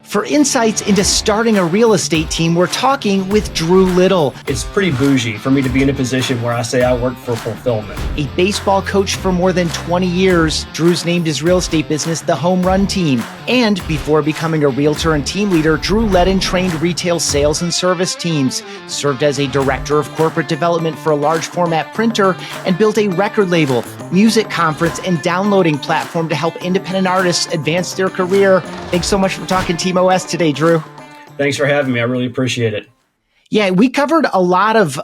For insights into starting a real estate team, we're talking with Drew Little. It's pretty bougie for me to be in a position where I say I work for fulfillment. A baseball coach for more than 20 years, Drew's named his real estate business the Home Run Team. And before becoming a realtor and team leader, Drew led and trained retail sales and service teams, served as a director of corporate development for a large format printer, and built a record label, music conference, and downloading platform to help independent artists advance their career. Thanks so much for talking Team OS today, Drew. Thanks for having me. I really appreciate it. Yeah, we covered a lot of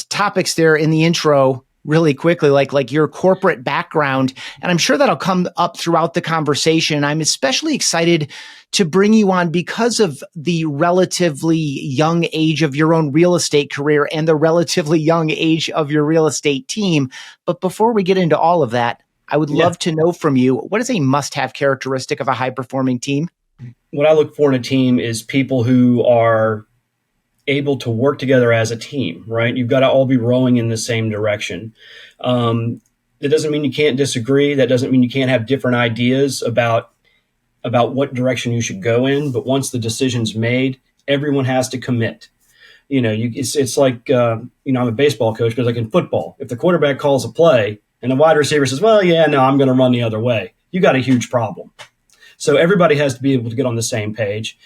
topics there in the intro really quickly, like your corporate background. And I'm sure that'll come up throughout the conversation. I'm especially excited to bring you on because of the relatively young age of your own real estate career and the relatively young age of your real estate team. But before we get into all of that, I would love to know from you, what is a must-have characteristic of a high-performing team? What I look for in a team is people who are able to work together as a team, right? You've got to all be rowing in the same direction. That doesn't mean you can't disagree. That doesn't mean you can't have different ideas about what direction you should go in. But once the decision's made, everyone has to commit. You know, it's like, I'm a baseball coach because like in football, if the quarterback calls a play and the wide receiver says, well, yeah, no, I'm going to run the other way, you got a huge problem. So everybody has to be able to get on the same page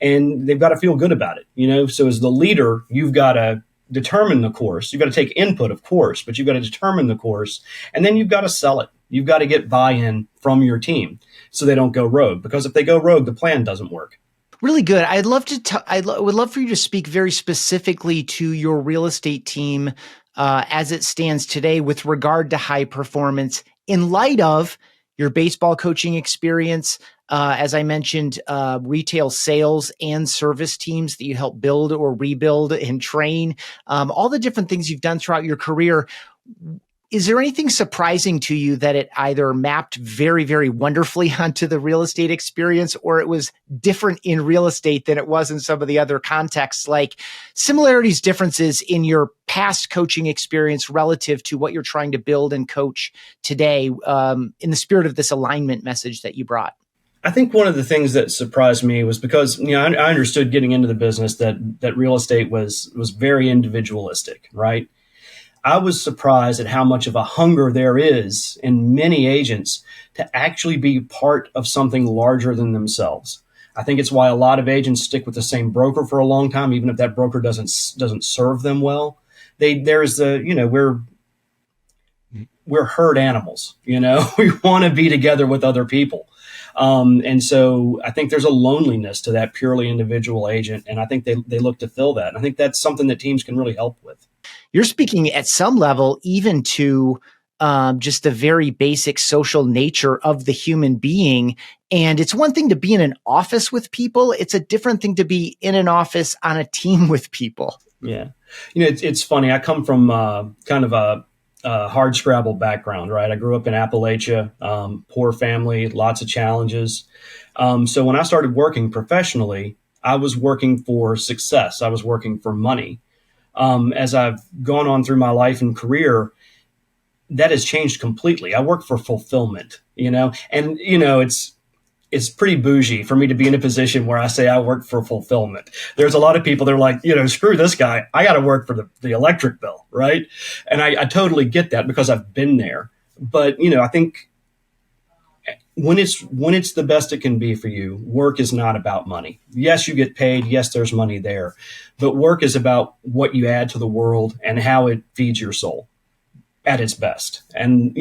and they've got to feel good about it, So as the leader, you've got to determine the course. You've got to take input, of course, but you've got to determine the course and then you've got to sell it. You've got to get buy-in from your team so they don't go rogue, because if they go rogue, the plan doesn't work. Really good. I would love for you to speak very specifically to your real estate team as it stands today with regard to high performance in light of your baseball coaching experience, as I mentioned, retail sales and service teams that you help build or rebuild and train, all the different things you've done throughout your career. Is there anything surprising to you that it either mapped very, very wonderfully onto the real estate experience, or it was different in real estate than it was in some of the other contexts, like similarities, differences in your past coaching experience relative to what you're trying to build and coach today, in the spirit of this alignment message that you brought? I think one of the things that surprised me was because, I understood getting into the business that real estate was very individualistic, right? I was surprised at how much of a hunger there is in many agents to actually be part of something larger than themselves. I think it's why a lot of agents stick with the same broker for a long time, even if that broker doesn't serve them well. We're herd animals, we want to be together with other people. And so I think there's a loneliness to that purely individual agent. And I think they look to fill that. And I think that's something that teams can really help with. You're speaking at some level even to just the very basic social nature of the human being. And it's one thing to be in an office with people. It's a different thing to be in an office on a team with people. Yeah. It's funny. I come from kind of a hard scrabble background, right? I grew up in Appalachia, poor family, lots of challenges. So when I started working professionally, I was working for success. I was working for money. As I've gone on through my life and career, that has changed completely. I work for fulfillment, and it's pretty bougie for me to be in a position where I say I work for fulfillment. There's a lot of people that are like, screw this guy. I got to work for the electric bill, right? And I totally get that because I've been there. But I think when it's the best it can be for you, work is not about money. Yes, you get paid. Yes, there's money there. But work is about what you add to the world and how it feeds your soul at its best. And,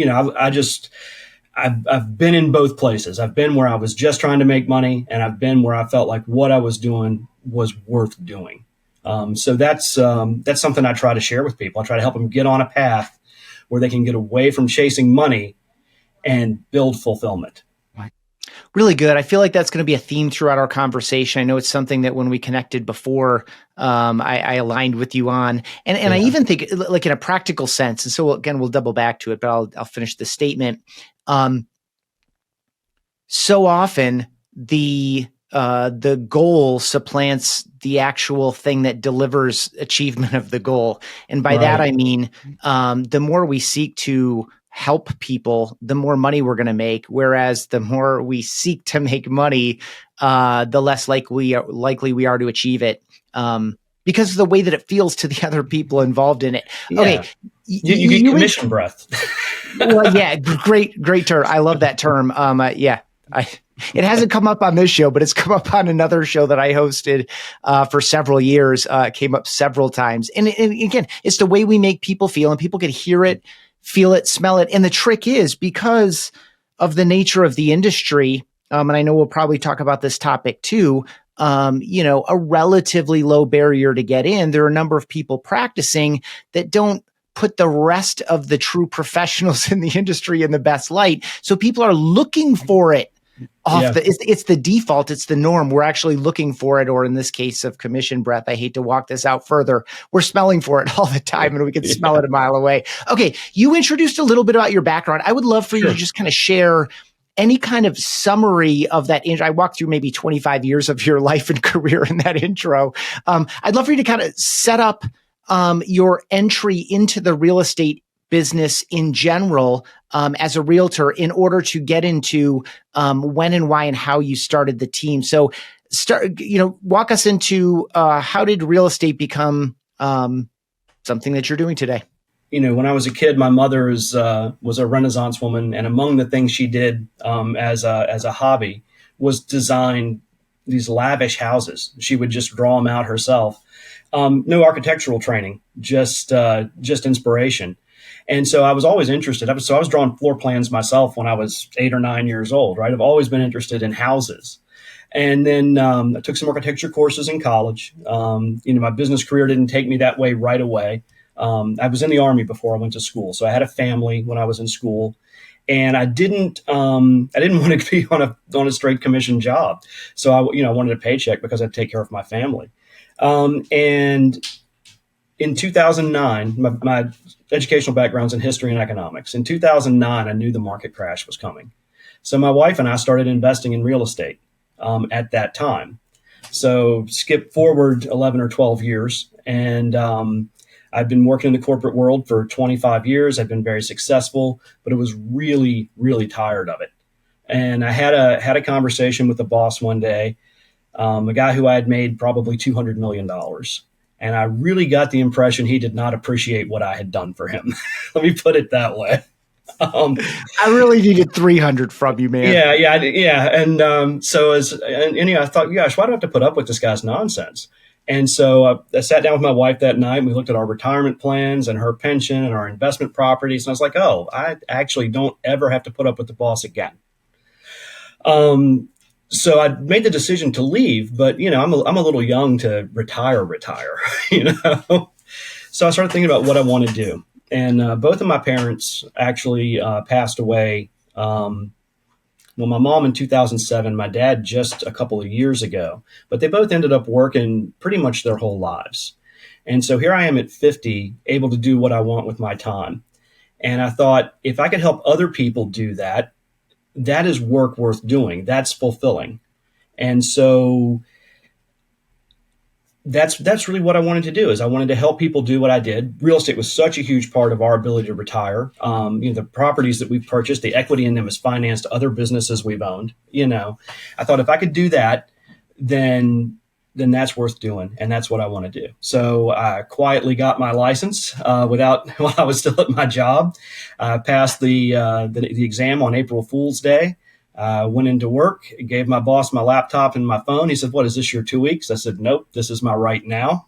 I've been in both places. I've been where I was just trying to make money, and I've been where I felt like what I was doing was worth doing. So that's something I try to share with people. I try to help them get on a path where they can get away from chasing money and build fulfillment. Really good. I feel like that's going to be a theme throughout our conversation. I know it's something that when we connected before, I aligned with you on, and I even think like in a practical sense. And so again, we'll double back to it, but I'll finish the statement. So often the goal supplants the actual thing that delivers achievement of the goal. And by that, I mean, the more we seek to help people, the more money we're going to make. Whereas the more we seek to make money, the less likely we are to achieve it. Because of the way that it feels to the other people involved in it. Yeah. Okay. You get commission breath. Well, yeah, great term. I love that term. It hasn't come up on this show, but it's come up on another show that I hosted for several years. It came up several times. And again, it's the way we make people feel, and people can hear it, feel it, smell it. And the trick is, because of the nature of the industry, and I know we'll probably talk about this topic too, a relatively low barrier to get in. There are a number of people practicing that don't put the rest of the true professionals in the industry in the best light. So people are looking for it. It's the default. It's the norm. We're actually looking for it, or in this case of commission breath, I hate to walk this out further, we're smelling for it all the time, and we can smell it a mile away. Okay. You introduced a little bit about your background. I would love for you to just kind of share any kind of summary of that. I walked through maybe 25 years of your life and career in that intro. I'd love for you to kind of set up your entry into the real estate business in general as a realtor, in order to get into when and why and how you started the team. So walk us into how did real estate become something that you're doing today? When I was a kid, my mother was a Renaissance woman, and among the things she did as a hobby was design these lavish houses. She would just draw them out herself. No architectural training, just inspiration. And so I was always interested. So I was drawing floor plans myself when I was 8 or 9 years old, right? I've always been interested in houses. And then I took some architecture courses in college. My business career didn't take me that way right away. I was in the Army before I went to school. So I had a family when I was in school. And I didn't want to be on a straight commission job. So I wanted a paycheck because I'd take care of my family. And in 2009, my educational background's in history and economics. In 2009, I knew the market crash was coming. So my wife and I started investing in real estate at that time. So skip forward 11 or 12 years. And I've been working in the corporate world for 25 years. I've been very successful, but it was really, really tired of it. And I had a conversation with the boss one day, a guy who I had made probably $200 million. And I really got the impression he did not appreciate what I had done for him. Let me put it that way. I really needed 300 from you, man. Yeah. And I thought, gosh, why do I have to put up with this guy's nonsense? And so I sat down with my wife that night, and we looked at our retirement plans and her pension and our investment properties. And I was like, oh, I actually don't ever have to put up with the boss again. So I made the decision to leave, but I'm a little young to retire, So I started thinking about what I want to do, and both of my parents actually passed away. My mom in 2007, my dad just a couple of years ago, but they both ended up working pretty much their whole lives. And so here I am at 50, able to do what I want with my time. And I thought, if I could help other people do that, that is work worth doing. That's fulfilling. And so that's really what I wanted to do. Is I wanted to help people do what I did. Real estate was such a huge part of our ability to retire. The properties that we've purchased, the equity in them has financed other businesses we've owned. I thought if I could do that, then that's worth doing. And that's what I want to do. So I quietly got my license while I was still at my job. I passed the exam on April Fool's Day. Went into work, gave my boss my laptop and my phone. He said, "What is this, your 2 weeks?" I said, "Nope, this is my right now."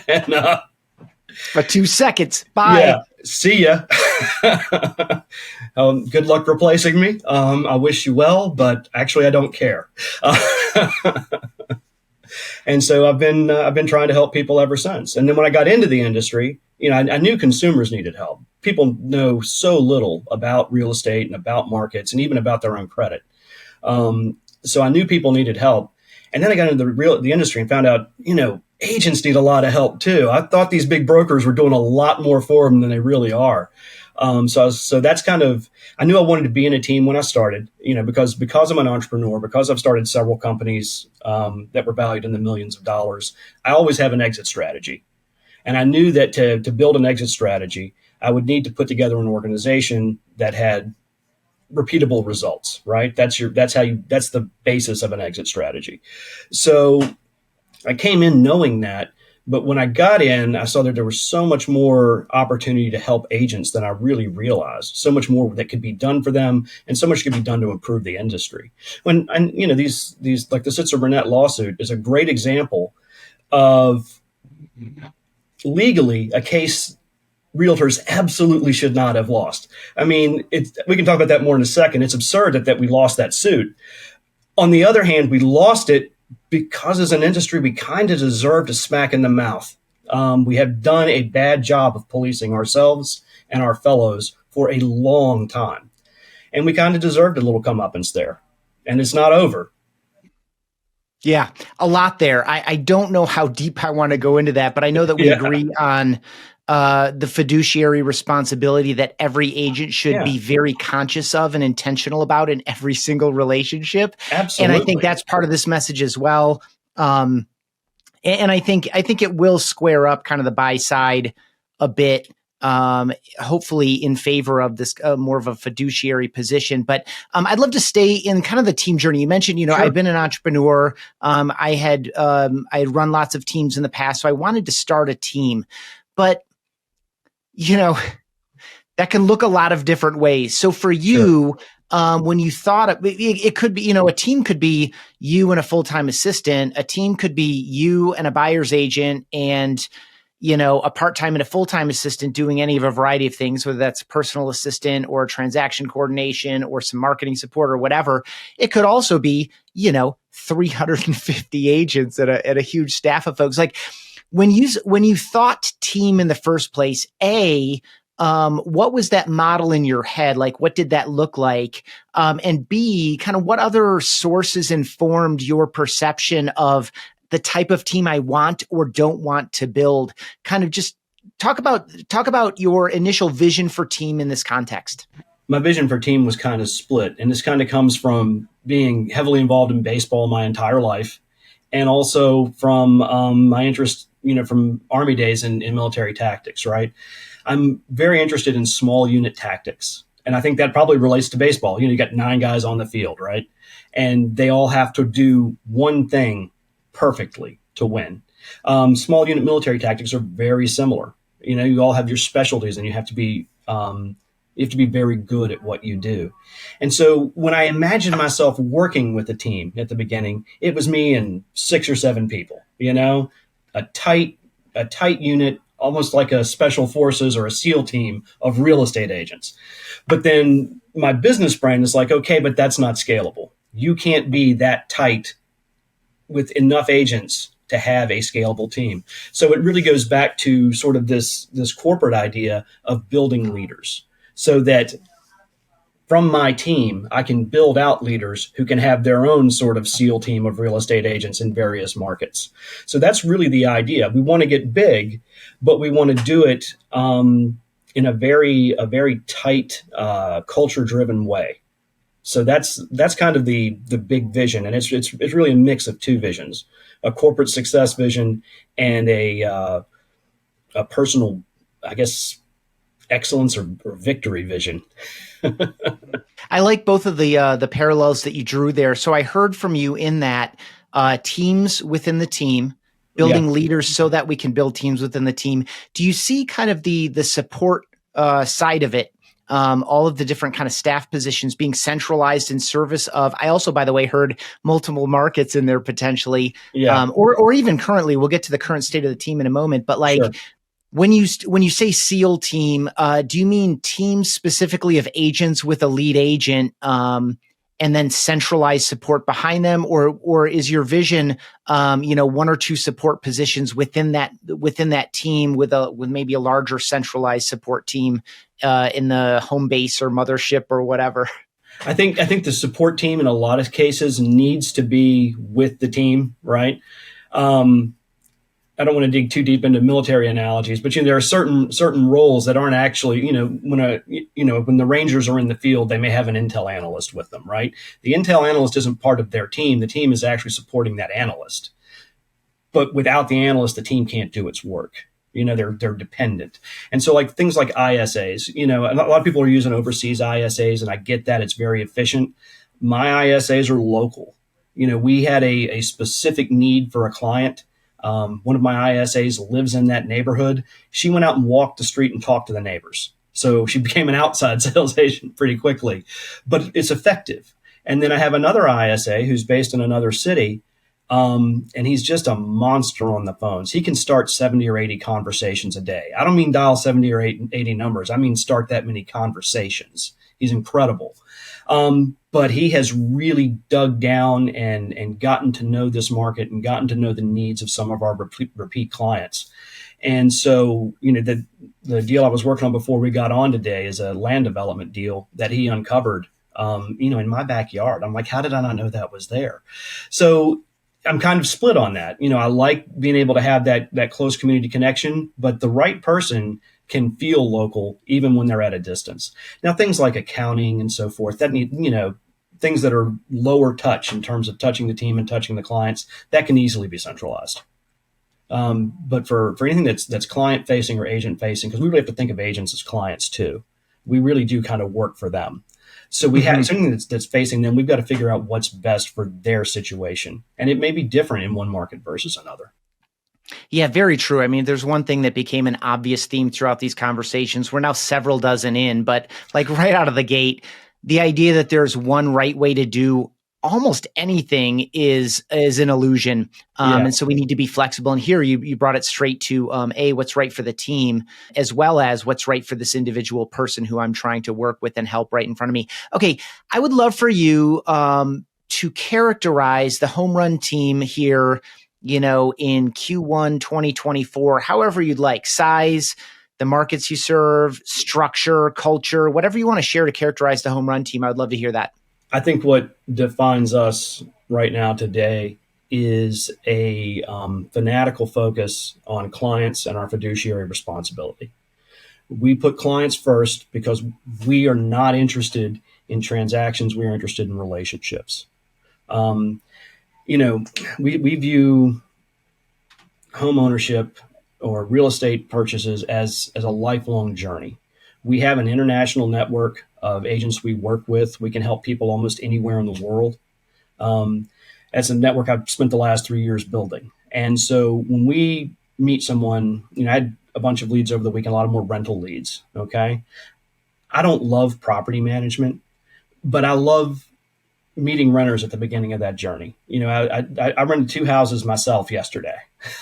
And for 2 seconds. Bye. Yeah, see ya. Good luck replacing me. I wish you well, but actually I don't care. And so I've been trying to help people ever since. And then when I got into the industry, I knew consumers needed help. People know so little about real estate and about markets and even about their own credit. So I knew people needed help. And then I got into the industry and found out, agents need a lot of help too. I thought these big brokers were doing a lot more for them than they really are. So that's I knew I wanted to be in a team when I started, because I'm an entrepreneur, because I've started several companies that were valued in the millions of dollars. I always have an exit strategy. And I knew that to build an exit strategy, I would need to put together an organization that had repeatable results, right? That's the basis of an exit strategy. So I came in knowing that, but when I got in, I saw that there was so much more opportunity to help agents than I really realized. So much more that could be done for them, and so much could be done to improve the industry. These like the Sitzer Burnett lawsuit is a great example of legally a case realtors absolutely should not have lost. I mean, we can talk about that more in a second. It's absurd that we lost that suit. On the other hand, we lost it because as an industry, we kind of deserved a smack in the mouth. We have done a bad job of policing ourselves and our fellows for a long time. And we kind of deserved a little comeuppance there. And it's not over. Yeah, a lot there. I don't know how deep I want to go into that, but I know that we agree on the fiduciary responsibility that every agent should be very conscious of and intentional about in every single relationship. Absolutely. And I think that's part of this message as well. And I think it will square up kind of the buy side a bit. Hopefully in favor of this more of a fiduciary position. But I'd love to stay in kind of the team journey. You mentioned, Sure. I've been an entrepreneur. I had run lots of teams in the past, so I wanted to start a team. But, that can look a lot of different ways. So for you, when you thought it could be, a team could be you and a full-time assistant. A team could be you and a buyer's agent and a part-time and a full-time assistant doing any of a variety of things, whether that's a personal assistant or transaction coordination or some marketing support or whatever. It could also be, 350 agents at a huge staff of folks. Like when you thought team in the first place, what was that model in your head? Like, what did that look like? And B, kind of what other sources informed your perception of the type of team I want or don't want to build? Kind of just talk about your initial vision for team in this context. My vision for team was kind of split. And this kind of comes from being heavily involved in baseball my entire life. And also from my interest, from Army days in military tactics, right? I'm very interested in small unit tactics. And I think that probably relates to baseball. You got 9 guys on the field, right? And they all have to do one thing perfectly to win. Small unit military tactics are very similar. You all have your specialties, and you have to be very good at what you do. And so when I imagined myself working with a team at the beginning, it was me and 6 or 7 people. A tight unit, almost like a special forces or a SEAL team of real estate agents. But then my business brain is like, okay, but that's not scalable. You can't be that tight with enough agents to have a scalable team. So it really goes back to sort of this corporate idea of building leaders, so that from my team, I can build out leaders who can have their own sort of SEAL team of real estate agents in various markets. So that's really the idea. We want to get big, but we want to do it in a very tight, culture-driven way. So that's kind of the big vision, and it's really a mix of 2 visions: a corporate success vision and a personal, I guess, excellence or victory vision. I like both of the parallels that you drew there. So I heard from you in that teams within the team, building leaders so that we can build teams within the team. Do you see kind of the support side of it? All of the different kind of staff positions being centralized in service of, I also, by the way, heard multiple markets in there potentially, or even currently. We'll get to the current state of the team in a moment, but like, sure. When you say SEAL team, do you mean teams specifically of agents with a lead agent, and then centralized support behind them, or is your vision, 1 or 2 support positions within that team with maybe a larger centralized support team in the home base or mothership or whatever? I think the support team in a lot of cases needs to be with the team, right? I don't want to dig too deep into military analogies, but there are certain roles that aren't actually, when the Rangers are in the field, they may have an intel analyst with them, right? The intel analyst isn't part of their team. The team is actually supporting that analyst. But without the analyst, the team can't do its work. They're dependent. And so like things like ISAs, a lot of people are using overseas ISAs, and I get that it's very efficient. My ISAs are local. We had a specific need for a client. One of my ISAs lives in that neighborhood. She went out and walked the street and talked to the neighbors. So she became an outside sales agent pretty quickly, but it's effective. And then I have another ISA who's based in another city. And he's just a monster on the phones. He can start 70 or 80 conversations a day. I don't mean dial 70 or 80 numbers. I mean start that many conversations. He's incredible. But he has really dug down and gotten to know this market and gotten to know the needs of some of our repeat clients. And so, the deal I was working on before we got on today is a land development deal that he uncovered, in my backyard. I'm like, how did I not know that was there? So I'm kind of split on that. I like being able to have that close community connection, but the right person can feel local even when they're at a distance. Now, things like accounting and so forth, that need, things that are lower touch in terms of touching the team and touching the clients, that can easily be centralized. But for anything that's client facing or agent facing, because we really have to think of agents as clients too, we really do kind of work for them. So we have something that's facing them. We've got to figure out what's best for their situation. And it may be different in one market versus another. Yeah, very true. I mean, there's one thing that became an obvious theme throughout these conversations. We're now several dozen in, but like right out of the gate, the idea that there's one right way to do almost anything is an illusion. And so we need to be flexible. And here you brought it straight to what's right for the team, as well as what's right for this individual person who I'm trying to work with and help right in front of me. Okay, I would love for you to characterize the home run team here, in Q1 2024, however you'd like, size, the markets you serve, structure, culture, whatever you want to share to characterize the home run team. I would love to hear that. I think what defines us right now today is a fanatical focus on clients and our fiduciary responsibility. We put clients first because we are not interested in transactions. We are interested in relationships. We view home ownership or real estate purchases as a lifelong journey. We have an international network of agents we work with. We can help people almost anywhere in the world. That's a network I've spent the last 3 years building. And so when we meet someone, I had a bunch of leads over the weekend, a lot of more rental leads. Okay. I don't love property management, but I love meeting renters at the beginning of that journey. I rented 2 houses myself yesterday.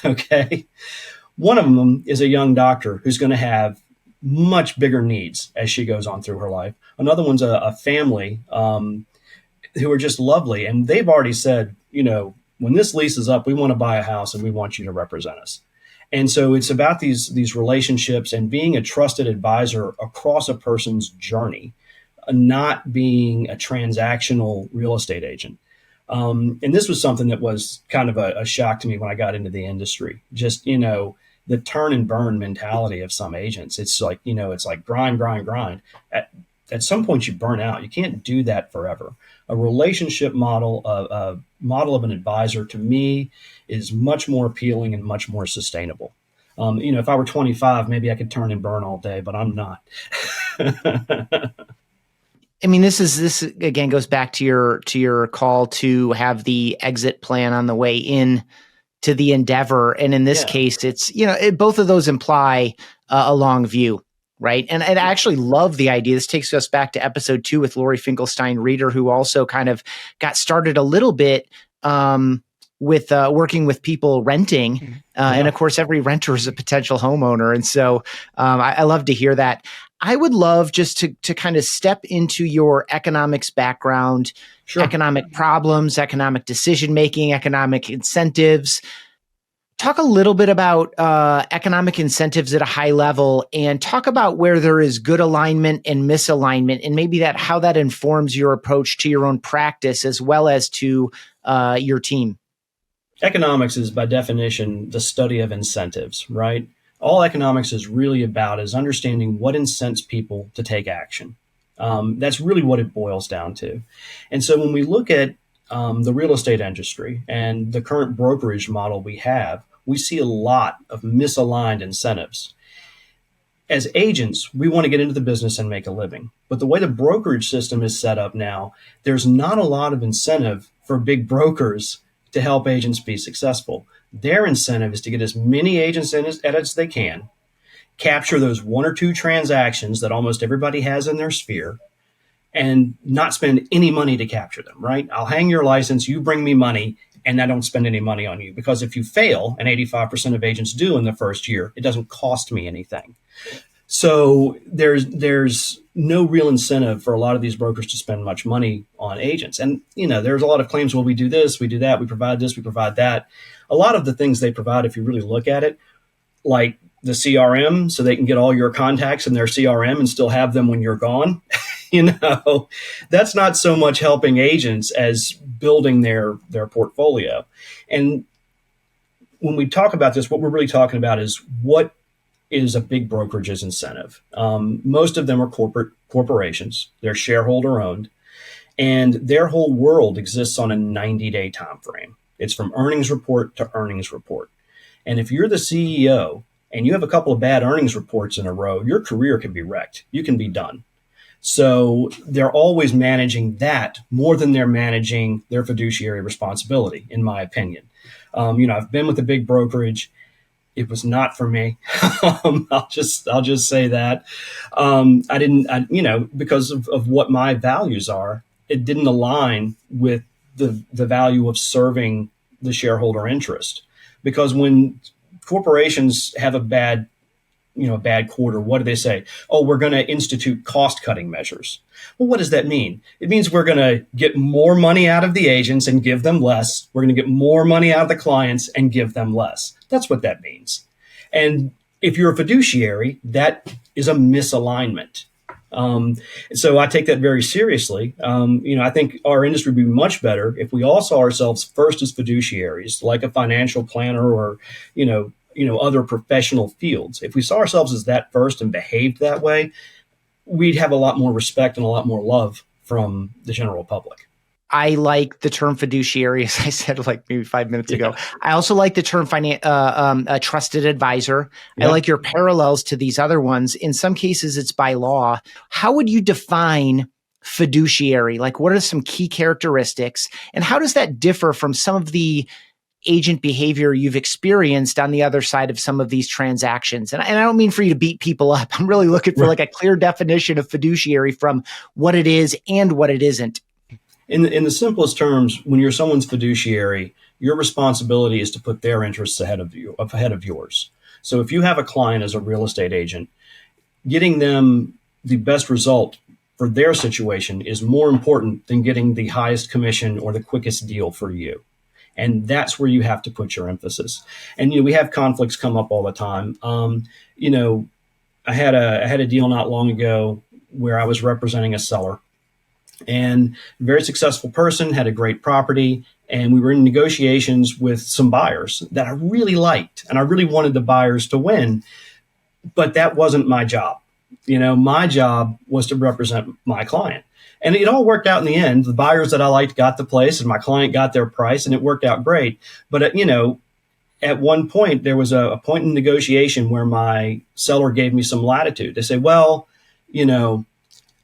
Okay. One of them is a young doctor who's going to have much bigger needs as she goes on through her life. Another one's a family who are just lovely. And they've already said, when this lease is up, we want to buy a house and we want you to represent us. And so it's about these relationships and being a trusted advisor across a person's journey, not being a transactional real estate agent. And this was something that was kind of a shock to me when I got into the industry. Just, the turn and burn mentality of some agents. It's like, it's like grind. At some point you burn out. You can't do that forever. A relationship model, a model of an advisor, to me, is much more appealing and much more sustainable. If I were 25, maybe I could turn and burn all day, but I'm not. I mean, this again goes back to your call to have the exit plan on the way in to the endeavor. And in this case, it's, both of those imply a long view, right? And I actually love the idea. This takes us back to episode 2 with Lori Finkelstein-Reeder, who also kind of got started a little bit with working with people renting. And of course, every renter is a potential homeowner. And so I love to hear that. I would love just to kind of step into your economics background, sure. Economic problems, economic decision-making, economic incentives. Talk a little bit about economic incentives at a high level and talk about where there is good alignment and misalignment and maybe how that informs your approach to your own practice as well as to your team. Economics is by definition the study of incentives, right? All economics is really about is understanding what incents people to take action. That's really what it boils down to. And so when we look at the real estate industry and the current brokerage model we have, we see a lot of misaligned incentives. As agents, we want to get into the business and make a living. But the way the brokerage system is set up now, there's not a lot of incentive for big brokers to help agents be successful. Their incentive is to get as many agents in as they can, capture those one or two transactions that almost everybody has in their sphere, and not spend any money to capture them, right? I'll hang your license, you bring me money, and I don't spend any money on you. Because if you fail, and 85% of agents do in the first year, it doesn't cost me anything. So there's no real incentive for a lot of these brokers to spend much money on agents. And, there's a lot of claims, well, we do this, we do that, we provide this, we provide that. A lot of the things they provide, if you really look at it, like the CRM, so they can get all your contacts in their CRM and still have them when you're gone. That's not so much helping agents as building their portfolio. And when we talk about this, what we're really talking about is what is a big brokerage's incentive. Most of them are corporations. They're shareholder owned, and their whole world exists on a 90-day time frame. It's from earnings report to earnings report. And if you're the CEO and you have a couple of bad earnings reports in a row, your career can be wrecked. You can be done. So they're always managing that more than they're managing their fiduciary responsibility, in my opinion. I've been with a big brokerage. It was not for me. I'll just say that. Because of what my values are, it didn't align with the value of serving the shareholder interest. Because when corporations have a bad quarter, what do they say? Oh, we're going to institute cost-cutting measures. Well, what does that mean? It means we're going to get more money out of the agents and give them less. We're going to get more money out of the clients and give them less. That's what that means. And if you're a fiduciary, that is a misalignment. So I take that very seriously. I think our industry would be much better if we all saw ourselves first as fiduciaries, like a financial planner or, other professional fields. If we saw ourselves as that first and behaved that way, we'd have a lot more respect and a lot more love from the general public. I like the term fiduciary, as I said like maybe 5 minutes ago. I also like the term a trusted advisor. Yeah. I like your parallels to these other ones. In some cases, it's by law. How would you define fiduciary? Like, what are some key characteristics? And how does that differ from some of the agent behavior you've experienced on the other side of some of these transactions? And I don't mean for you to beat people up. I'm really looking for like a clear definition of fiduciary from what it is and what it isn't. In the simplest terms, when you're someone's fiduciary, your responsibility is to put their interests ahead of yours. So if you have a client as a real estate agent, getting them the best result for their situation is more important than getting the highest commission or the quickest deal for you. And that's where you have to put your emphasis. And we have conflicts come up all the time. I had a deal not long ago where I was representing a seller. And a very successful person, had a great property, and we were in negotiations with some buyers that I really liked, and I really wanted the buyers to win, but that wasn't my job. My job was to represent my client. And it all worked out in the end. The buyers that I liked got the place, and my client got their price, and it worked out great. But, at one point, there was a point in negotiation where my seller gave me some latitude. They say, well,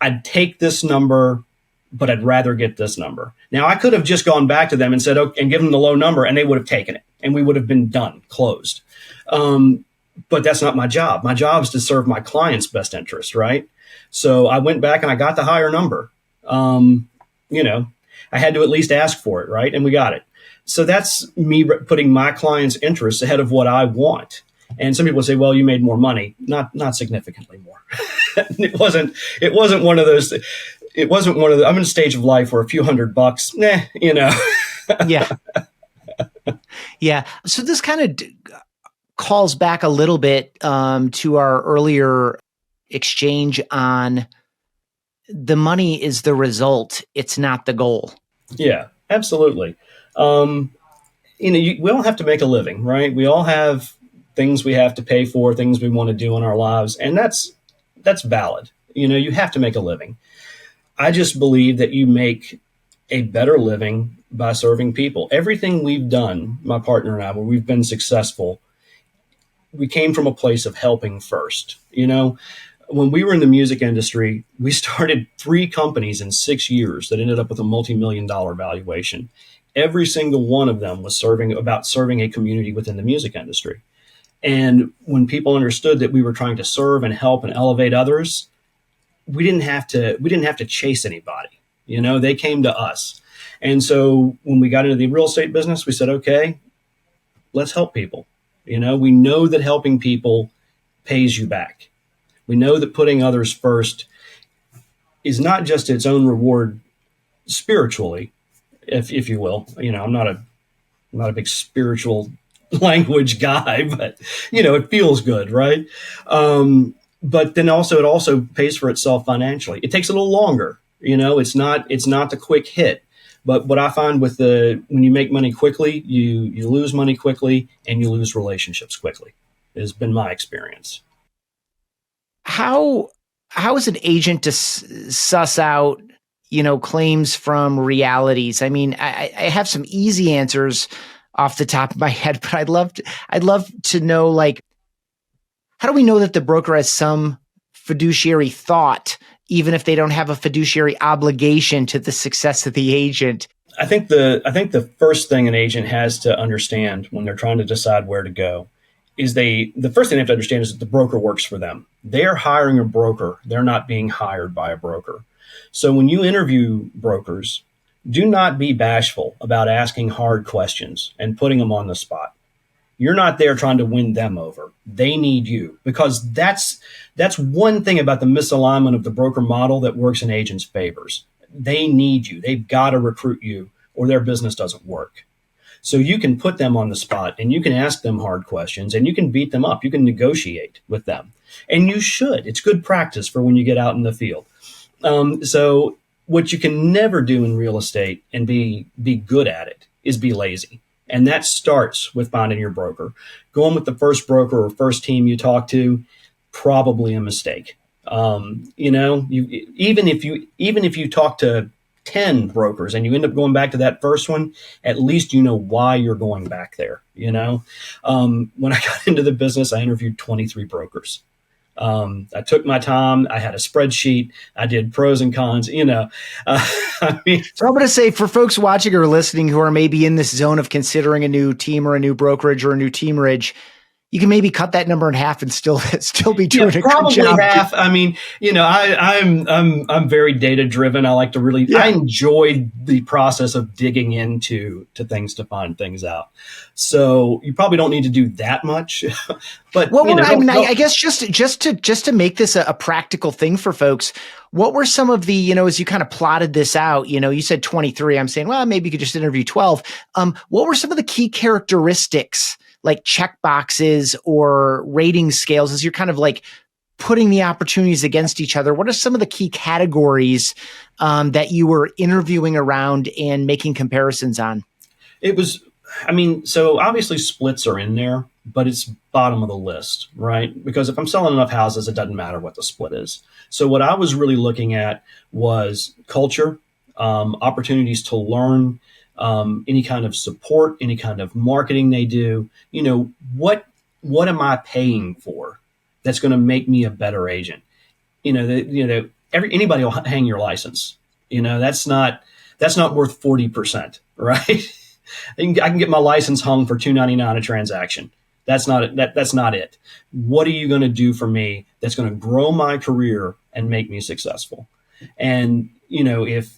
I'd take this number, but I'd rather get this number. Now, I could have just gone back to them and said, okay, and given them the low number, and they would have taken it, and we would have been done, closed. But that's not my job. My job is to serve my client's best interest, right? So I went back and I got the higher number. I had to at least ask for it, right? And we got it. So that's me putting my client's interests ahead of what I want. And some people say, well, you made more money. Not significantly more. It wasn't one of those. It wasn't one of the, I'm in a stage of life where a few $100, Yeah. Yeah. So this kind of calls back a little bit to our earlier exchange on the money is the result. It's not the goal. Yeah, absolutely. We all have to make a living, right? We all have things we have to pay for, things we want to do in our lives. And that's valid. You have to make a living. I just believe that you make a better living by serving people. Everything we've done, my partner and I, where we've been successful, we came from a place of helping first. When we were in the music industry, we started 3 companies in 6 years that ended up with a multi-million-dollar valuation. Every single one of them was serving a community within the music industry. And when people understood that we were trying to serve and help and elevate others, we didn't have to chase anybody. They came to us. And so when we got into the real estate business, we said, okay, let's help people. We know that helping people pays you back. We know that putting others first is not just its own reward spiritually, if you will. I'm not a big spiritual language guy, but it feels good, right? But then it also pays for itself financially. It takes a little longer. It's not the quick hit. But what I find when you make money quickly, you lose money quickly and you lose relationships quickly. It has been my experience. How is an agent to suss out, claims from realities? I mean, I have some easy answers off the top of my head, but I'd love to know, like, how do we know that the broker has some fiduciary thought, even if they don't have a fiduciary obligation to the success of the agent? I think the first thing an agent has to understand when they're trying to decide where to go is the first thing they have to understand is that the broker works for them. They're hiring a broker. They're not being hired by a broker. So when you interview brokers, do not be bashful about asking hard questions and putting them on the spot. You're not there trying to win them over. They need you, because that's one thing about the misalignment of the broker model that works in agents' favors. They need you. They've got to recruit you or their business doesn't work. So you can put them on the spot and you can ask them hard questions and you can beat them up. You can negotiate with them. And you should. It's good practice for when you get out in the field. So what you can never do in real estate and be good at it is be lazy. And that starts with finding your broker. Going with the first broker or first team you talk to, probably a mistake. Even if you talk to 10 brokers and you end up going back to that first one, at least you know why you're going back there. When I got into the business, I interviewed 23 brokers. I took my time. I had a spreadsheet. I did pros and cons, So I'm going to say, for folks watching or listening who are maybe in this zone of considering a new team or a new brokerage or a new teamerage, you can maybe cut that number in half and still be doing a good job. Half. I mean, I'm very data driven. I like to I enjoy the process of digging into things to find things out. So you probably don't need to do that much. But I guess just to make this a practical thing for folks, what were some of the, as you kind of plotted this out, you said 23, I'm saying, well, maybe you could just interview 12. What were some of the key characteristics, like check boxes or rating scales, as you're kind of like putting the opportunities against each other? What are some of the key categories that you were interviewing around and making comparisons on? So obviously splits are in there, but it's bottom of the list, right? Because if I'm selling enough houses, it doesn't matter what the split is. So what I was really looking at was culture, opportunities to learn, any kind of support, any kind of marketing they do. What am I paying for that's going to make me a better agent? Anybody will hang your license. That's not worth 40%, right? I can get my license hung for $2.99 a transaction. That's not it. That's not it. What are you going to do for me that's going to grow my career and make me successful? And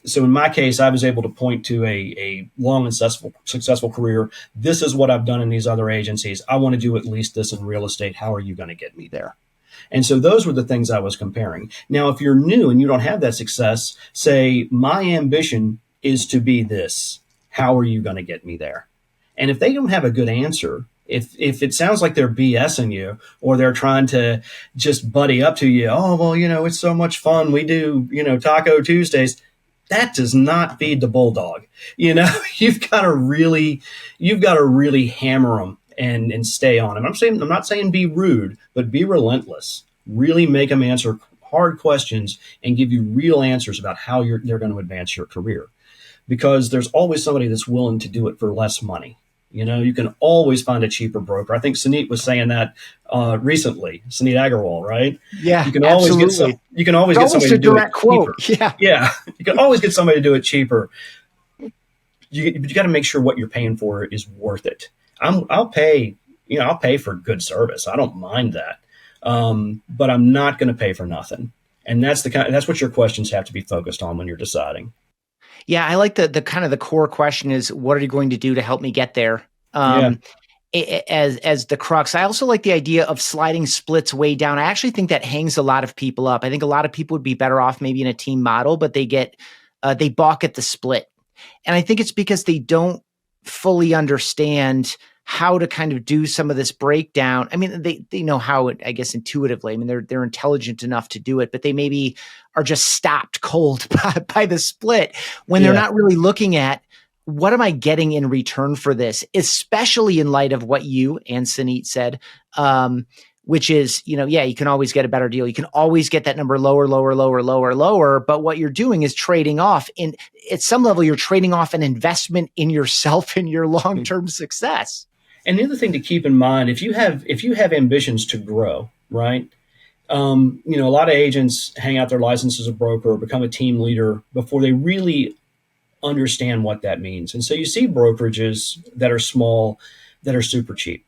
so in my case, I was able to point to a long and successful career. This is what I've done in these other agencies. I want to do at least this in real estate. How are you going to get me there? And so those were the things I was comparing. Now, if you're new and you don't have that success, say, my ambition is to be this. How are you going to get me there? And if they don't have a good answer, if it sounds like they're BSing you or they're trying to just buddy up to you, oh, well, it's so much fun. We do, Taco Tuesdays. That does not feed the bulldog. You've got to really hammer them and stay on them. I'm not saying be rude, but be relentless. Really make them answer hard questions and give you real answers about how they're going to advance your career. because there's always somebody that's willing to do it for less money. You can always find a cheaper broker. I think Suneet was saying that recently, Suneet Agarwal, right? Yeah, You can always get absolutely. you can always It's get almost somebody a to do it direct quote. cheaper. Yeah. Yeah, you can always get somebody to do it cheaper. But you got to make sure what you're paying for is worth it. I'll pay, I'll pay for good service. I don't mind that. But I'm not going to pay for nothing. And that's what your questions have to be focused on when you're deciding. Yeah, I like the kind of the core question is, what are you going to do to help me get there? Yeah. As the crux. I also like the idea of sliding splits way down. I actually think that hangs a lot of people up. I think a lot of people would be better off maybe in a team model, but they balk at the split. And I think it's because they don't fully understand how to kind of do some of this breakdown. I mean, they know how it, I guess, intuitively. I mean, they're intelligent enough to do it, but they maybe are just stopped cold by the split when they're Yeah. not really looking at what am I getting in return for this, especially in light of what you and Suneet said, which is, yeah, you can always get a better deal. You can always get that number lower, lower, lower, lower, lower. But what you're doing is trading off at some level, you're trading off an investment in yourself and your long-term success. And the other thing to keep in mind, if you have ambitions to grow, right? A lot of agents hang out their license as a broker or become a team leader before they really understand what that means. And so you see brokerages that are small, that are super cheap.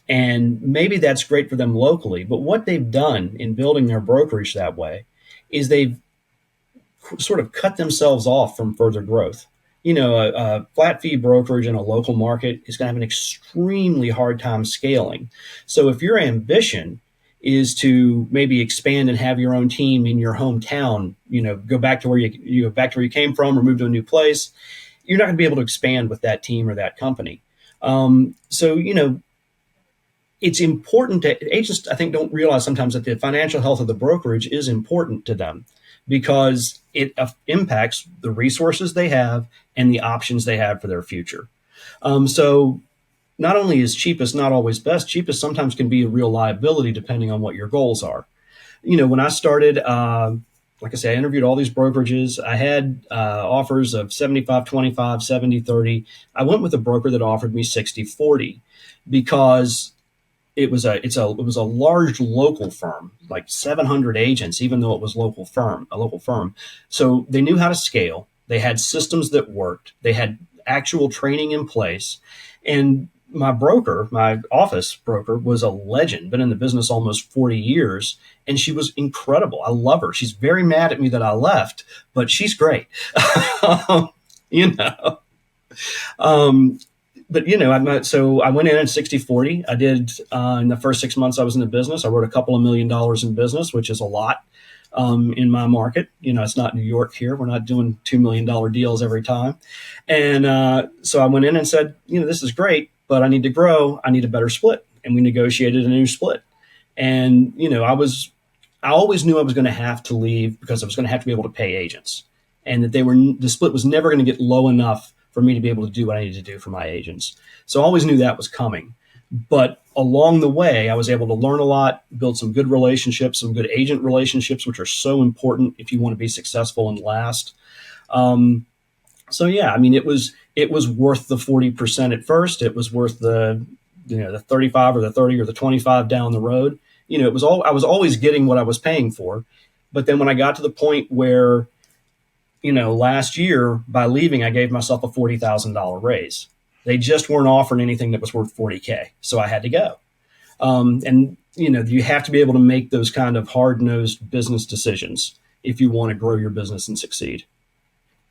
And maybe that's great for them locally. But what they've done in building their brokerage that way is they've sort of cut themselves off from further growth. A flat fee brokerage in a local market is going to have an extremely hard time scaling. So if your ambition is to maybe expand and have your own team in your hometown, go back to where you go back to where you came from or move to a new place, you're not going to be able to expand with that team or that company. It's important to agents, I think, don't realize sometimes that the financial health of the brokerage is important to them because it impacts the resources they have and the options they have for their future. So not only is cheapest not always best, cheapest sometimes can be a real liability depending on what your goals are. When I started, like I say, I interviewed all these brokerages. I had offers of 75-25, 70-30. I went with a broker that offered me 60-40 because it was a large local firm, like 700 agents, even though it was a local firm. So they knew how to scale. They had systems that worked. They had actual training in place. And my office broker, was a legend, been in the business almost 40 years. And she was incredible. I love her. She's very mad at me that I left, but she's great. you know. So I went in at 60-40. I did in the first 6 months I was in the business. I wrote a couple of $1 million in business, which is a lot in my market. It's not New York here. We're not doing $2 million deals every time. And so I went in and said, this is great, but I need to grow. I need a better split. And we negotiated a new split. And, I always knew I was going to have to leave because I was going to have to be able to pay agents, and that the split was never going to get low enough for me to be able to do what I needed to do for my agents. So I always knew that was coming. But along the way, I was able to learn a lot, build some good relationships, some good agent relationships, which are so important if you want to be successful and last. It was worth the 40% at first. It was worth the 35 or the 30 or the 25 down the road. I was always getting what I was paying for. But then when I got to the point where, last year by leaving, I gave myself a $40,000 raise. They just weren't offering anything that was worth $40K. So I had to go. You have to be able to make those kind of hard-nosed business decisions if you want to grow your business and succeed.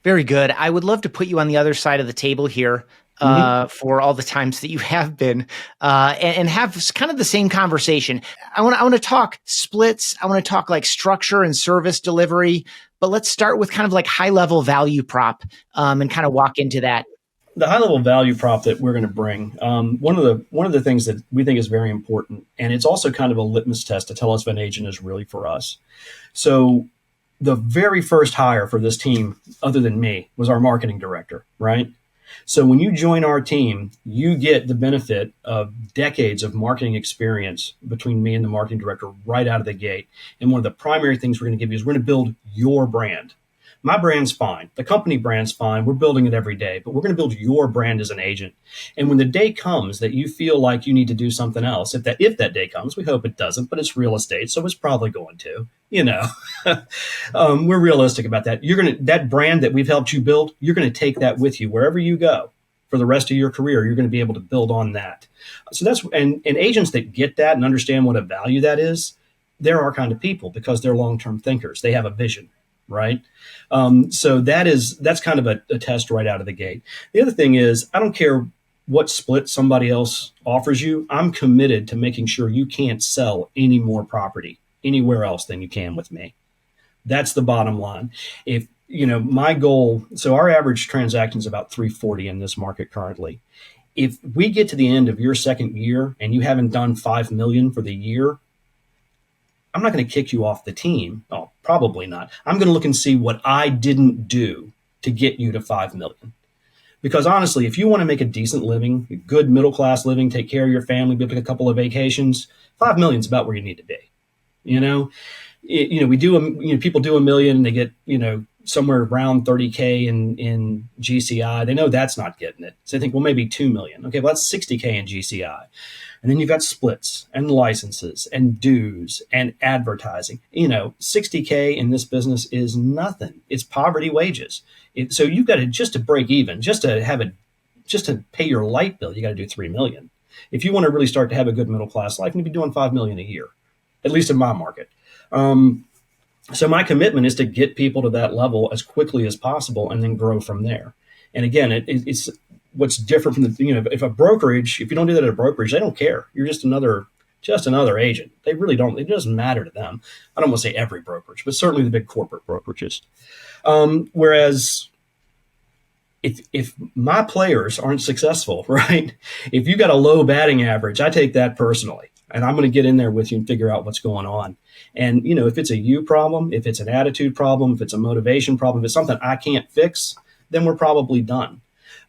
Very good. I would love to put you on the other side of the table here for all the times that you have been and have kind of the same conversation. I want to talk splits. I want to talk like structure and service delivery, but let's start with kind of like high level value prop and kind of walk into that. The high level value prop that we're going to bring, one of the things that we think is very important, and it's also kind of a litmus test to tell us if an agent is really for us. So the very first hire for this team, other than me, was our marketing director, right? So when you join our team, you get the benefit of decades of marketing experience between me and the marketing director right out of the gate. And one of the primary things we're going to give you is we're going to build your brand. My brand's fine. The company brand's fine. We're building it every day, but we're going to build your brand as an agent. And when the day comes that you feel like you need to do something else, if that day comes, we hope it doesn't, but it's real estate, so it's probably going to, we're realistic about that. That brand that we've helped you build, you're going to take that with you wherever you go for the rest of your career. You're going to be able to build on that. So and agents that get that and understand what a value that is, they're our kind of people because they're long-term thinkers. They have a vision, right? So that's kind of a test right out of the gate. The other thing is, I don't care what split somebody else offers you. I'm committed to making sure you can't sell any more property anywhere else than you can with me. That's the bottom line. If my goal, so our average transaction is about 340 in this market currently. If we get to the end of your second year and you haven't done 5 million for the year, I'm not going to kick you off the team. Oh, probably not. I'm going to look and see what I didn't do to get you to 5 million. Because honestly, if you want to make a decent living, a good middle-class living, take care of your family, book a couple of vacations, 5 million is about where you need to be. People do a million and they get, somewhere around 30K in GCI. They know that's not getting it. So they think, well, maybe 2 million. Okay, well, that's 60K in GCI. And then you've got splits and licenses and dues and advertising. 60K in this business is nothing. It's poverty wages. So you've got to, just to break even, just to pay your light bill, you got to do 3 million. If you want to really start to have a good middle class life, you need to be doing 5 million a year, at least in my market. So my commitment is to get people to that level as quickly as possible and then grow from there. And again, it's what's different from if you don't do that at a brokerage, they don't care. You're just another agent. They really don't. It doesn't matter to them. I don't want to say every brokerage, but certainly the big corporate brokerages. Whereas if my players aren't successful, right? If you got a low batting average, I take that personally. And I'm going to get in there with you and figure out what's going on. And, if it's a you problem, if it's an attitude problem, if it's a motivation problem, if it's something I can't fix, then we're probably done.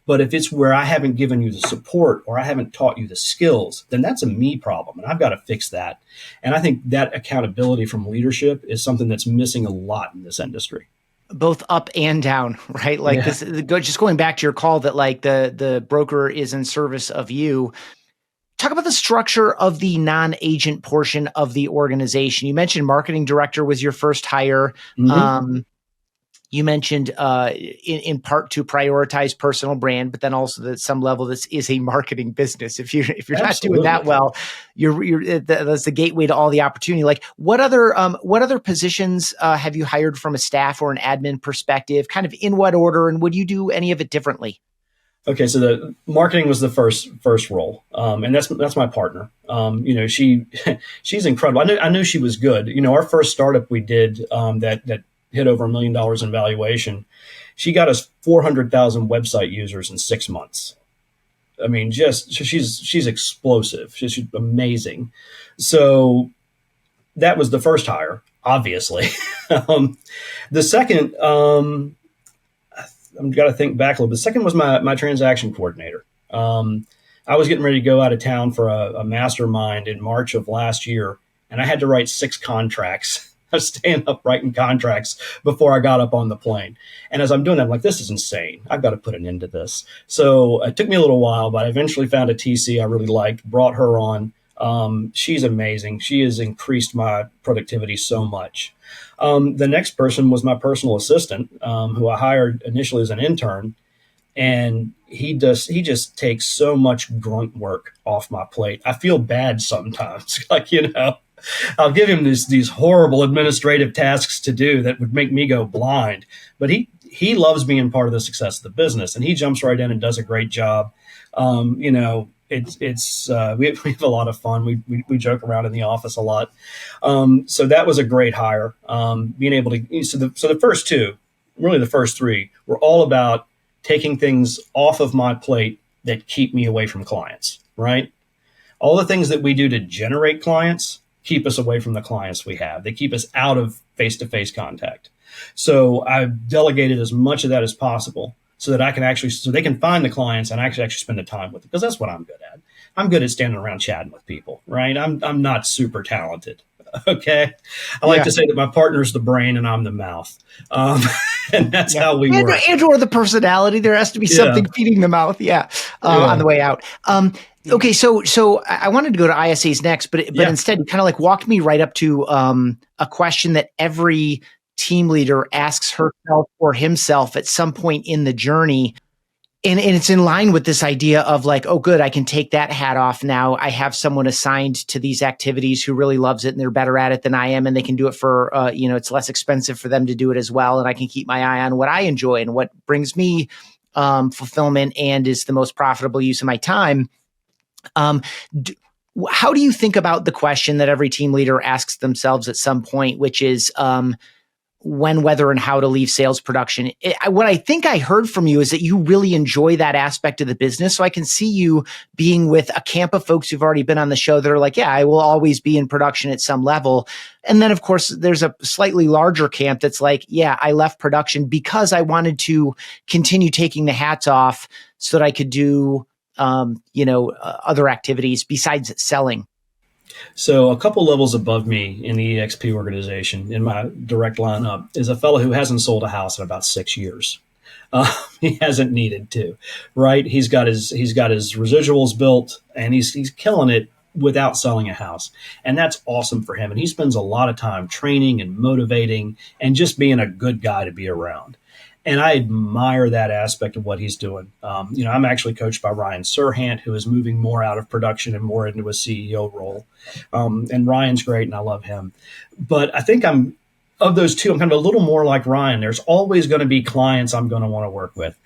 But if it's where I haven't given you the support or I haven't taught you the skills, then that's a me problem. And I've got to fix that. And I think that accountability from leadership is something that's missing a lot in this industry. Both up and down, right? Like this, just going back to your call that like the broker is in service of you. Talk about the structure of the non-agent portion of the organization. You mentioned marketing director was your first hire. Mm-hmm. You mentioned in part to prioritize personal brand, but then also that at some level this is a marketing business. If you're not doing that well, that's the gateway to all the opportunity. Like what other positions have you hired from a staff or an admin perspective? Kind of in what order, and would you do any of it differently? Okay, so the marketing was the first role, and that's my partner. She's incredible. I knew she was good. Our first startup we did that hit over $1 million in valuation. She got us 400,000 website users in 6 months. I mean, she's explosive. She's amazing. So that was the first hire, obviously. The second. I've got to think back a little bit. The second was my transaction coordinator. I was getting ready to go out of town for a mastermind in March of last year, and I had to write 6 contracts. I was staying up writing contracts before I got up on the plane. And as I'm doing that, I'm like, this is insane. I've got to put an end to this. So it took me a little while, but I eventually found a TC I really liked, brought her on. She's amazing. She has increased my productivity so much. The next person was my personal assistant, who I hired initially as an intern, and he just takes so much grunt work off my plate. I feel bad sometimes, I'll give him these horrible administrative tasks to do that would make me go blind, but he loves being part of the success of the business, and he jumps right in and does a great job. We have a lot of fun. We joke around in the office a lot. So that was a great hire. Being able to, so the first two, really the first three, were all about taking things off of my plate that keep me away from clients, right? All the things that we do to generate clients keep us away from the clients we have. They keep us out of face-to-face contact. So I've delegated as much of that as possible, so that so they can find the clients and actually spend the time with them, because that's what I'm good at. I'm good at standing around chatting with people, right? I'm not super talented. Okay. I like Yeah. to say that my partner's the brain and I'm the mouth. Um, and that's Yeah. how we work. And or the personality. There has to be Yeah. something feeding the mouth. Yeah. On Yeah. the way out. Okay. So I wanted to go to ISAs next, but Yeah. instead you kind of like walked me right up to a question that every team leader asks herself or himself at some point in the journey. And it's in line with this idea of like, oh, good, I can take that hat off now. I have someone assigned to these activities who really loves it and they're better at it than I am. And they can do it for, it's less expensive for them to do it as well. And I can keep my eye on what I enjoy and what brings me fulfillment and is the most profitable use of my time. Um, how do you think about the question that every team leader asks themselves at some point, which is, when, whether, and how to leave sales production? What I think I heard from you is that you really enjoy that aspect of the business. So I can see you being with a camp of folks who've already been on the show that are like, yeah, I will always be in production at some level. And then, of course, there's a slightly larger camp that's like, yeah, I left production because I wanted to continue taking the hats off so that I could do, other activities besides selling. So a couple levels above me in the EXP organization, in my direct line up, is a fellow who hasn't sold a house in about 6 years. He hasn't needed to, right? He's got his residuals built, and he's killing it without selling a house, and that's awesome for him. And he spends a lot of time training and motivating, and just being a good guy to be around. And I admire that aspect of what he's doing. I'm actually coached by Ryan Serhant, who is moving more out of production and more into a CEO role. And Ryan's great, and I love him. But I think of those two, I'm kind of a little more like Ryan. There's always going to be clients I'm going to want to work with.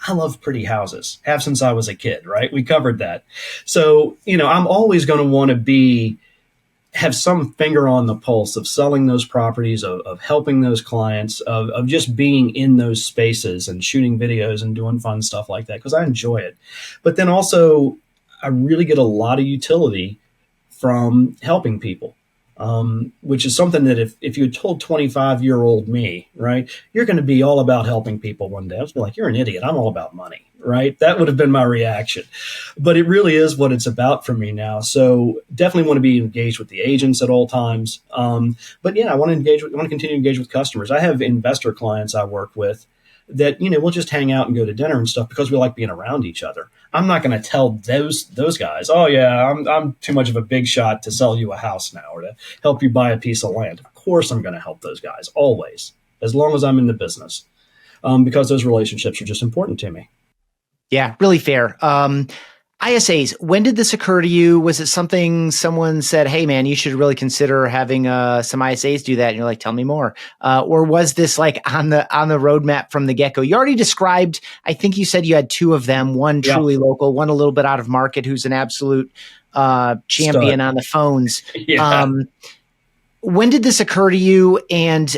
I love pretty houses, have since I was a kid, right? We covered that. So, I'm always going to want to have some finger on the pulse of selling those properties, of helping those clients, of just being in those spaces and shooting videos and doing fun stuff like that, because I enjoy it. But then also, I really get a lot of utility from helping people, which is something that if you had told 25-year-old me, right, you're going to be all about helping people one day, I was like, you're an idiot. I'm all about money, right? That would have been my reaction. But it really is what it's about for me now. So definitely want to be engaged with the agents at all times. But yeah, I want to continue to engage with customers. I have investor clients I work with that, we'll just hang out and go to dinner and stuff because we like being around each other. I'm not going to tell those guys, oh yeah, I'm too much of a big shot to sell you a house now or to help you buy a piece of land. Of course, I'm going to help those guys always, as long as I'm in the business, because those relationships are just important to me. Yeah, really fair. ISAs, when did this occur to you? Was it something someone said, hey, man, you should really consider having some ISAs do that? And you're like, tell me more. Or was this like on the roadmap from the get-go? You already described, I think you said you had two of them, one Yeah. truly local, one a little bit out of market, who's an absolute champion Stud. on the phones. Yeah. When did this occur to you, and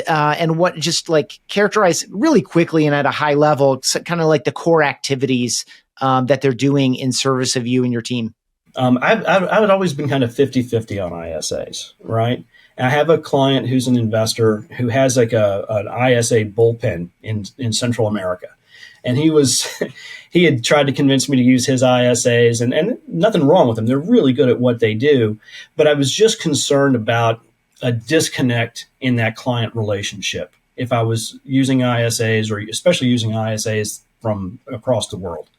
what, just like characterize really quickly and at a high level, kind of like the core activities that they're doing in service of you and your team? I've always been kind of 50-50 on ISAs, right? And I have a client who's an investor who has like an ISA bullpen in Central America. And he had tried to convince me to use his ISAs, and nothing wrong with them. They're really good at what they do. But I was just concerned about a disconnect in that client relationship if I was using ISAs, or especially using ISAs from across the world.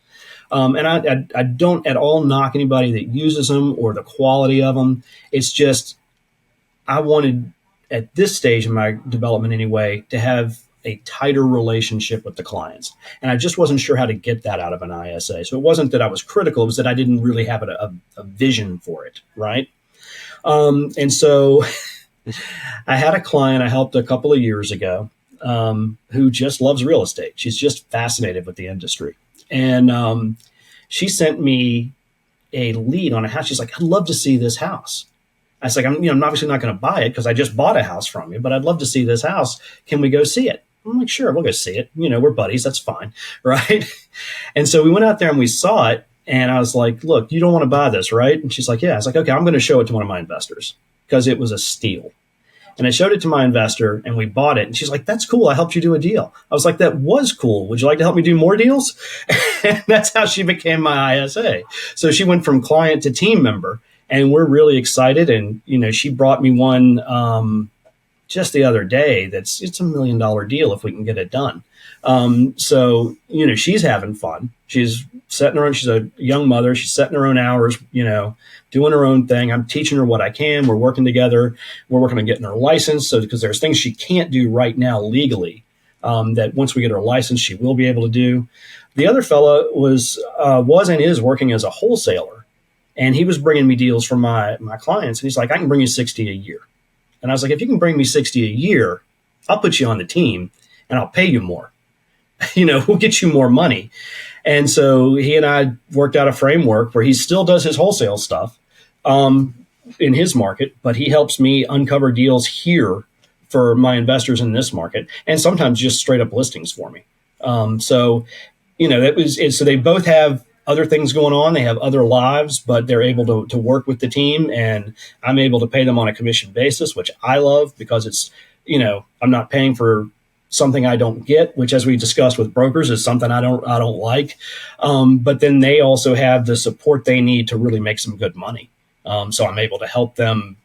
And I don't at all knock anybody that uses them or the quality of them. It's just I wanted, at this stage in my development anyway, to have a tighter relationship with the clients. And I just wasn't sure how to get that out of an ISA. So it wasn't that I was critical, it was that I didn't really have a vision for it, right? And so I had a client I helped a couple of years ago who just loves real estate. She's just fascinated with the industry. And she sent me a lead on a house. She's like, I'd love to see this house. I was like, I'm obviously not going to buy it because I just bought a house from you, but I'd love to see this house. Can we go see it? I'm like, sure, we'll go see it. We're buddies. That's fine. Right. And so we went out there and we saw it. And I was like, look, you don't want to buy this, right? And she's like, yeah. I was like, okay, I'm going to show it to one of my investors because it was a steal. And I showed it to my investor and we bought it. And she's like, that's cool. I helped you do a deal. I was like, that was cool. Would you like to help me do more deals? And that's how she became my ISA. So she went from client to team member. and we're really excited. And, she brought me one just the other day. It's $1 million deal if we can get it done. So, she's having fun. She's she's a young mother. She's setting her own hours, doing her own thing. I'm teaching her what I can. We're working together. We're working on getting her license. So, because there's things she can't do right now legally, that once we get her license, she will be able to do. The other fella was and is working as a wholesaler, and he was bringing me deals from my clients. And he's like, I can bring you 60 a year. And I was like, if you can bring me 60 a year, I'll put you on the team and I'll pay you more. We'll get you more money. And so he and I worked out a framework where he still does his wholesale stuff in his market, but he helps me uncover deals here for my investors in this market, and sometimes just straight up listings for me. So they both have other things going on. They have other lives, but they're able to work with the team, and I'm able to pay them on a commission basis, which I love because it's, I'm not paying for something I don't get, which, as we discussed with brokers, is something I don't like. But then they also have the support they need to really make some good money. So I'm able to help them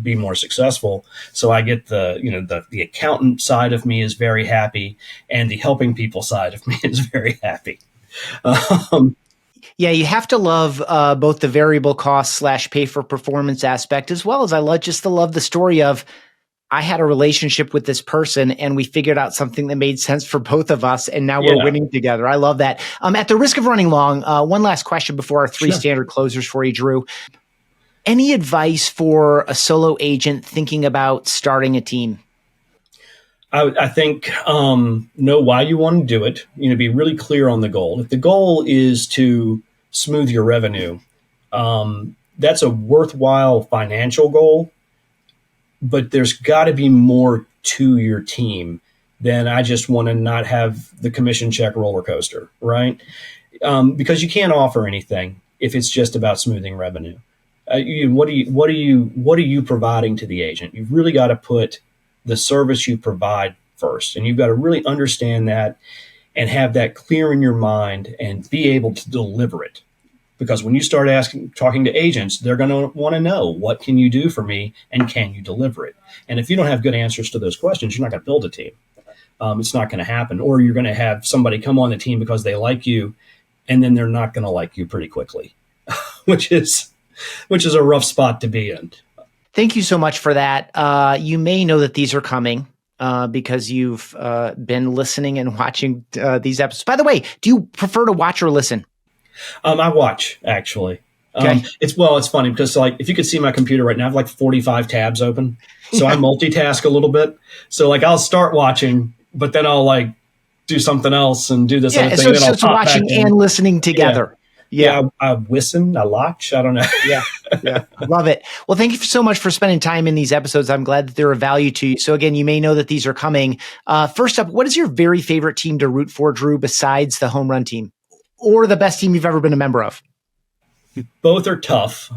be more successful. So I get the accountant side of me is very happy, and the helping people side of me is very happy. Yeah, you have to love both the variable cost / pay for performance aspect, as well as I love the story of, I had a relationship with this person and we figured out something that made sense for both of us, and now we're winning together. I love that. At the risk of running long, one last question before our three standard closers for you, Drew. Any advice for a solo agent thinking about starting a team? I think know why you want to do it. Be really clear on the goal. If the goal is to smooth your revenue, that's a worthwhile financial goal. But there's got to be more to your team than I just want to not have the commission check roller coaster, right? Because you can't offer anything if it's just about smoothing revenue. What are you providing to the agent? You've really got to put the service you provide first, and you've got to really understand that and have that clear in your mind and be able to deliver it. Because when you start talking to agents, they're going to want to know, what can you do for me, and can you deliver it? And if you don't have good answers to those questions, you're not going to build a team. It's not going to happen. Or you're going to have somebody come on the team because they like you, and then they're not going to like you pretty quickly, which is a rough spot to be in. Thank you so much for that. You may know that these are coming because you've been listening and watching these episodes. By the way, do you prefer to watch or listen? I watch, actually. Okay. It's funny because, like, if you could see my computer right now, I have like 45 tabs open. So I multitask a little bit. So like I'll start watching, but then I'll like do something else and do this other thing. So it's watching and listening together. Yeah. I listen, I watch. I don't know. Yeah. Love it. Well, thank you so much for spending time in these episodes. I'm glad that they're of value to you. So again, you may know that these are coming. First up, what is your very favorite team to root for, Drew, besides the home run team, or the best team you've ever been a member of? Both are tough.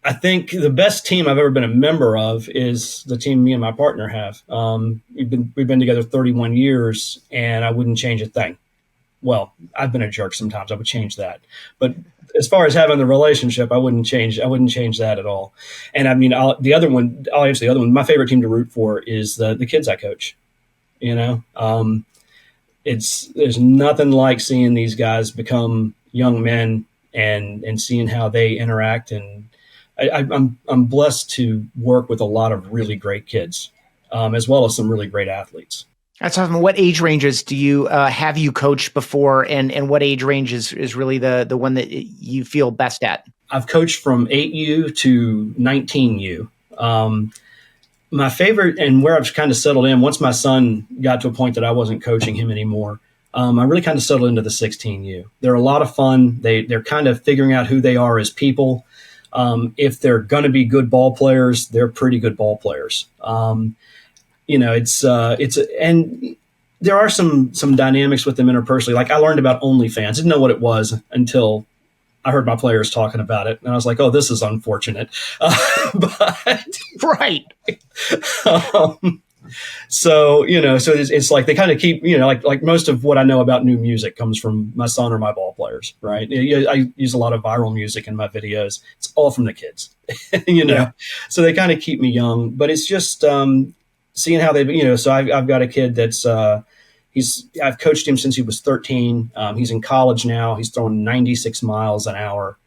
I think the best team I've ever been a member of is the team me and my partner have. We've been together 31 years, and I wouldn't change a thing. Well, I've been a jerk sometimes. I would change that. But as far as having the relationship, I wouldn't change that at all. And I mean, I'll answer the other one. My favorite team to root for is the kids I coach. There's nothing like seeing these guys become young men and seeing how they interact. And I'm blessed to work with a lot of really great kids, as well as some really great athletes. That's awesome. What age ranges do you have you coached before, and what age range is really the one that you feel best at? I've coached from 8U to 19U. My favorite, and where I've kind of settled in, once my son got to a point that I wasn't coaching him anymore, I really kind of settled into the 16U. They're a lot of fun. They're kind of figuring out who they are as people. If they're going to be good ball players, they're pretty good ball players. And there are some dynamics with them interpersonally. Like I learned about OnlyFans. Didn't know what it was until I heard my players talking about it, and I was like, "Oh, this is unfortunate." But right. So, it's like they kind of keep, like most of what I know about new music comes from my son or my ball players, right? I use a lot of viral music in my videos. It's all from the kids, you Yeah. know? So they kind of keep me young, but it's just seeing how they, so I've got a kid that's, I've coached him since he was 13. He's in college now. He's throwing 96 miles an hour.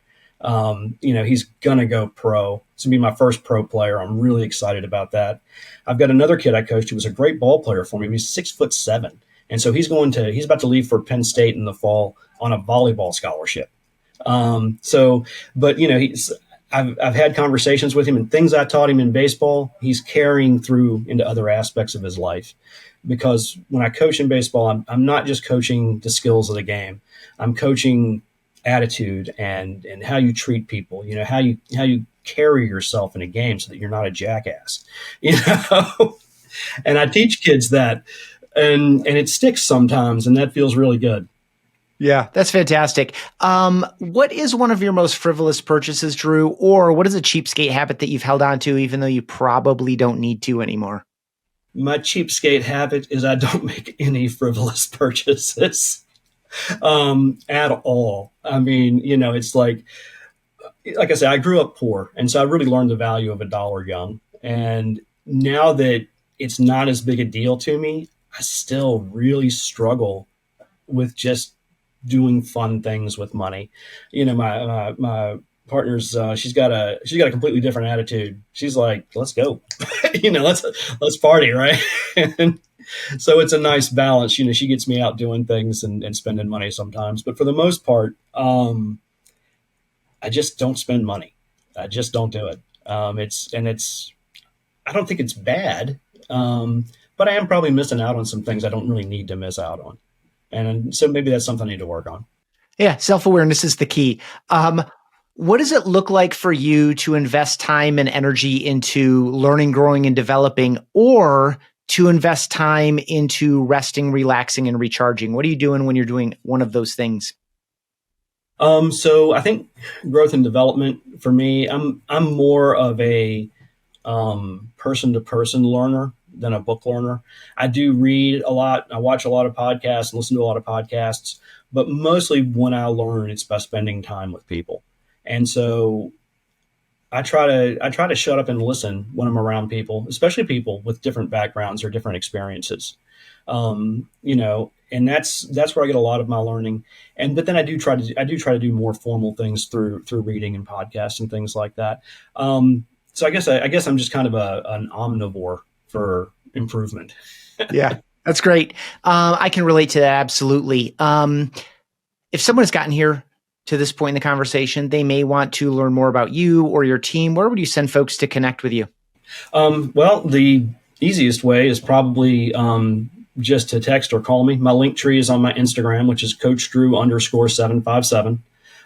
He's going to go pro. It's going to be my first pro player. I'm really excited about that. I've got another kid I coached who was a great ball player for me. He's 6'7". And so he's about to leave for Penn State in the fall on a volleyball scholarship. But I've had conversations with him, and things I taught him in baseball, he's carrying through into other aspects of his life. Because when I coach in baseball, I'm not just coaching the skills of the game. I'm coaching attitude and how you treat people, how you carry yourself in a game so that you're not a jackass, and I teach kids that, and it sticks sometimes, and that feels really good. Yeah, that's fantastic. What is one of your most frivolous purchases, Drew, or what is a cheapskate habit that you've held on to, even though you probably don't need to anymore? My cheapskate habit is I don't make any frivolous purchases at all. I mean, it's like I said, I grew up poor. And so I really learned the value of a dollar young. And now that it's not as big a deal to me, I still really struggle with just doing fun things with money. My partner's she's got a completely different attitude. She's like, let's go, let's party, right? And so it's a nice balance. She gets me out doing things and spending money sometimes, but for the most part, I just don't spend money. I just don't do it. I don't think it's bad, but I am probably missing out on some things I don't really need to miss out on. And so maybe that's something I need to work on. Yeah, self-awareness is the key. What does it look like for you to invest time and energy into learning, growing, and developing, or to invest time into resting, relaxing, and recharging? What are you doing when you're doing one of those things? So I think growth and development for me, I'm more of a person-to-person learner than a book learner. I do read a lot. I watch a lot of podcasts and listen to a lot of podcasts, but mostly when I learn, it's by spending time with people. And so I try to shut up and listen when I'm around people, especially people with different backgrounds or different experiences. And that's where I get a lot of my learning. But then I do try to do more formal things through reading and podcasts and things like that. So I guess I'm just kind of an omnivore for improvement. Yeah, that's great. I can relate to that absolutely. If someone has gotten here to this point in the conversation, they may want to learn more about you or your team. Where would you send folks to connect with you? Well, the easiest way is probably just to text or call me. My link tree is on my Instagram, which is CoachDrew_757.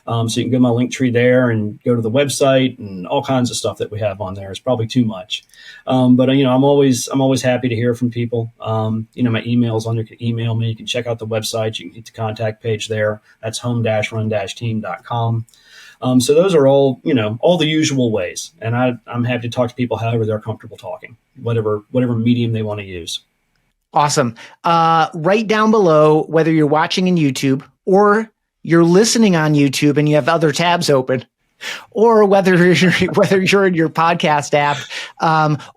So you can go to my link tree there and go to the website and all kinds of stuff that we have on there. It's probably too much. But I'm always happy to hear from people. My email's on there. You can email me. You can check out the website. You can hit the contact page there. That's home-run-team.com. So those are all the usual ways. And I'm happy to talk to people however they're comfortable talking, whatever medium they want to use. Awesome. Right down below, whether you're watching in YouTube or you're listening on YouTube and you have other tabs open, or whether you're in your podcast app,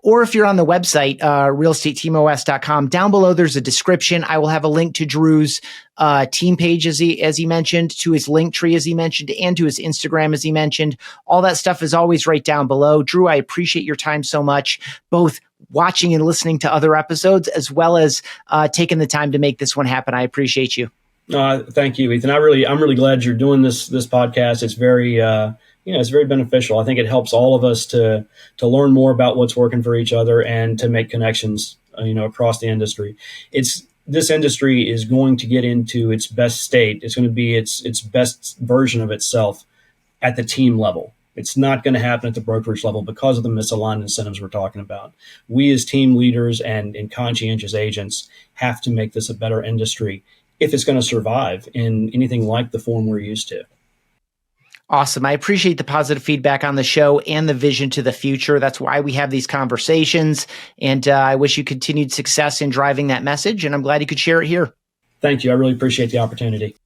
or if you're on the website, realestateteamos.com, down below, there's a description. I will have a link to Drew's team page, as he mentioned, to his link tree, as he mentioned, and to his Instagram, as he mentioned. All that stuff is always right down below. Drew, I appreciate your time so much, both watching and listening to other episodes, as well as taking the time to make this one happen. I appreciate you. Thank you, Ethan. I'm really glad you're doing this podcast. It's very it's very beneficial. I think it helps all of us to learn more about what's working for each other and to make connections across the industry. This industry is going to get into its best state. It's going to be its best version of itself at the team level. It's not going to happen at the brokerage level because of the misaligned incentives we're talking about. We as team leaders and conscientious agents have to make this a better industry if it's going to survive in anything like the form we're used to. Awesome. I appreciate the positive feedback on the show and the vision to the future. That's why we have these conversations. And I wish you continued success in driving that message. And I'm glad you could share it here. Thank you. I really appreciate the opportunity.